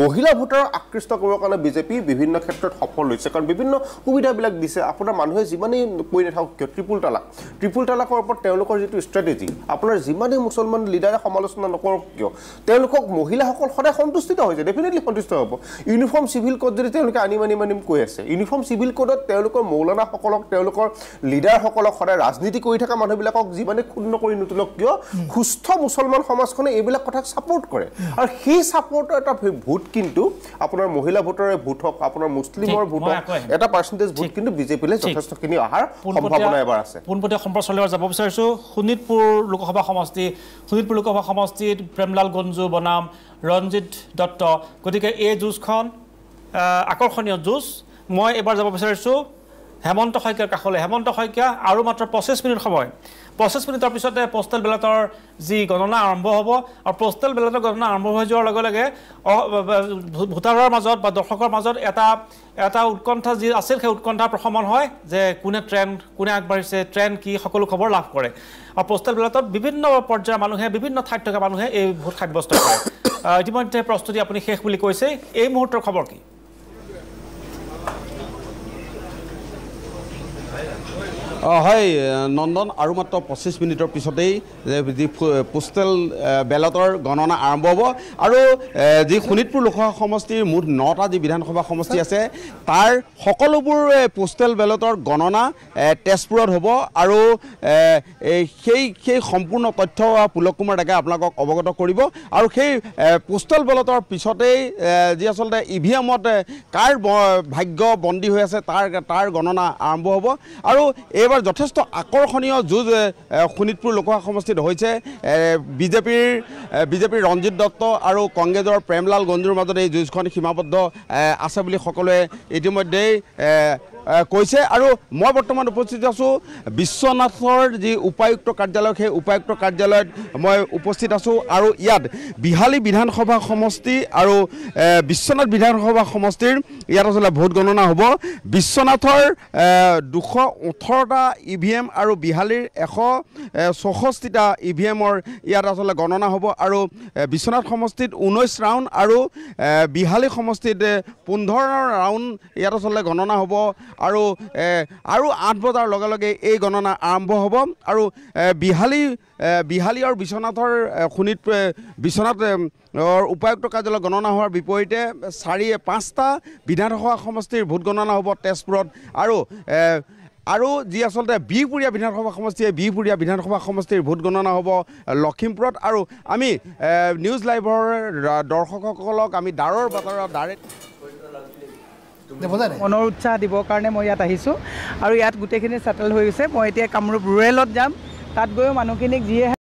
মহিলা ভোটাৰক আকৃষ্ট কৰিবৰ কাৰণে বিজেপি বিভিন্ন ক্ষেত্ৰত সফল হৈছে কাৰণ বিভিন্ন সুবিধাবিলাক দিছে আপোনাৰ মানুহে যিমানেই কৈ নাথাকক কিয় ট্ৰিপুল তালাকৰ ওপৰত তেওঁলোকৰ যিটো ষ্ট্ৰেটেজি আপোনাৰ যিমানেই মুছলমান লিডাৰে সমালোচনা নকৰক কিয় তেওঁলোকক মহিলাসকল সদায় সন্তুষ্টিত হৈছে ডেফিনেটলি সন্তুষ্ট হ'ব ইউনিফৰ্ম চিভিল কোড যদি তেওঁলোকে আনিম কৈ আছে ইউনিফৰ্ম চিভিল কোডত তেওঁলোকৰ মৌলানাসকলক তেওঁলোকৰ লিডাৰসকলক সদায় ৰাজনীতি কৰি থকা মানুহবিলাকক যিমানে ক্ষুণ্ণ কৰি নুতুলক কিয় সুস্থ মুছলমান সমাজখনে এইবিলাক কথাক ছাপোৰ্ট কৰে আৰু সেই ছাপোৰ্টৰ এটা ভোট কিন্তু আপোনাৰ মহিলা ভোটাৰৰ ভোট হওক আপোনাৰ মুছলিমৰ ভোট হওক এটা পাৰ্চেণ্টেজ ভোট কিন্তু বিজেপিলৈ যথেষ্টখিনি অহাৰ সম্ভাৱনা এবাৰ আছে পোনপটীয়া সম্প্ৰচাৰৰ যাব বিচাৰিছোঁ শোণিতপুৰ লোকসভা সমষ্টিত প্ৰেমলাল গঞ্জু বনাম ৰঞ্জিত দত্ত গতিকে এই যুঁজখন আকৰ্ষণীয় যুঁজ মই এবাৰ যাব বিচাৰিছোঁ হেমন্ত শইকীয়াৰ কাষলৈ হেমন্ত শইকীয়া আৰু মাত্ৰ 25 মিনিট সময় 25 মিনিটৰ পিছতে পোষ্টেল বেলটৰ যি গণনা আৰম্ভ হ'ব আৰু পোষ্টেল বেলটৰ গণনা আৰম্ভ হৈ যোৱাৰ লগে লগে ভোটাৰৰ মাজত বা দৰ্শকৰ মাজত এটা উৎকণ্ঠা যি আছিল সেই উৎকণ্ঠা প্ৰশমন হয় যে কোনে আগবাঢ়িছে ট্ৰেণ্ড কি সকলো খবৰ লাভ কৰে আৰু পোষ্টেল বেলটত বিভিন্ন পৰ্যায়ৰ মানুহে বিভিন্ন ঠাইত থকা মানুহে এই ভোট সাব্যস্ত কৰে ইতিমধ্যে প্ৰস্তুতি আপুনি শেষ বুলি কৈছে এই মুহূৰ্তৰ খবৰ কি হয় নন্দন আৰু মাত্ৰ 25 মিনিটৰ পিছতেই যি পোষ্টেল বেলটৰ গণনা আৰম্ভ হ'ব আৰু যি শোণিতপুৰ লোকসভা সমষ্টিৰ মুঠ 9টা যি বিধানসভা সমষ্টি আছে তাৰ সকলোবোৰ পোষ্টেল বেলটৰ গণনা তেজপুৰত হ'ব আৰু সেই সম্পূৰ্ণ তথ্য পুলক কুমাৰ ডেকাই আপোনালোকক অৱগত কৰিব আৰু সেই পোষ্টেল বেলটৰ পিছতেই যি আচলতে ইভিএমত কাৰ ভাগ্য বন্দী হৈ আছে তাৰ গণনা আৰম্ভ হ'ব আৰু এইবাৰ যথেষ্ট আকৰ্ষণীয় যুঁজ শোণিতপুৰ লোকসভা সমষ্টিত হৈছে বিজেপিৰ ৰঞ্জিত দত্ত আৰু কংগ্ৰেছৰ প্ৰেমলাল গঞ্জুৰ মাজত এই যুঁজখন সীমাবদ্ধ আছে বুলি সকলোৱে ইতিমধ্যেই কৈছে আৰু মই বৰ্তমান উপস্থিত আছোঁ বিশ্বনাথৰ যি উপায়ুক্ত কাৰ্যালয় সেই উপায়ুক্ত কাৰ্যালয়ত মই উপস্থিত আছোঁ আৰু ইয়াত বিহালী বিধানসভা সমষ্টি আৰু বিশ্বনাথ বিধানসভা সমষ্টিৰ ইয়াত আচলতে ভোট গণনা হ'ব বিশ্বনাথৰ 218টা ইভিএম আৰু বিহালীৰ 164টা ইভিএমৰ ইয়াত আচলতে গণনা হ'ব আৰু বিশ্বনাথ সমষ্টিত 19 ৰাউণ্ড আৰু বিহালী সমষ্টিত 15 ৰাউণ্ড ইয়াত আচলতে গণনা হ'ব আৰু 8 বজাৰ লগে লগে এই গণনা আৰম্ভ হ'ব আৰু বিহালী আৰু বিশ্বনাথৰ বিশ্বনাথ উপায়ুক্ত কাৰ্যালয় গণনা হোৱাৰ বিপৰীতে 5টা বিধানসভা সমষ্টিৰ ভোট গণনা হ'ব তেজপুৰত আৰু যি আচলতে বিহপুৰীয়া বিধানসভা সমষ্টিয়ে বিহপুৰীয়া বিধানসভা সমষ্টিৰ ভোট গণনা হ'ব লখিমপুৰত আৰু আমি নিউজ লাইভৰ দৰ্শকসকলক আমি দাৰৰ বাতৰত ডাইৰেক্ট মনৰ উৎসাহ দিবৰ কাৰণে মই ইয়াত আহিছোঁ আৰু ইয়াত গোটেইখিনি চেটেল হৈ গৈছে মই এতিয়া কামৰূপ ৰুৰেলত যাম তাত গৈও মানুহখিনিক যিয়ে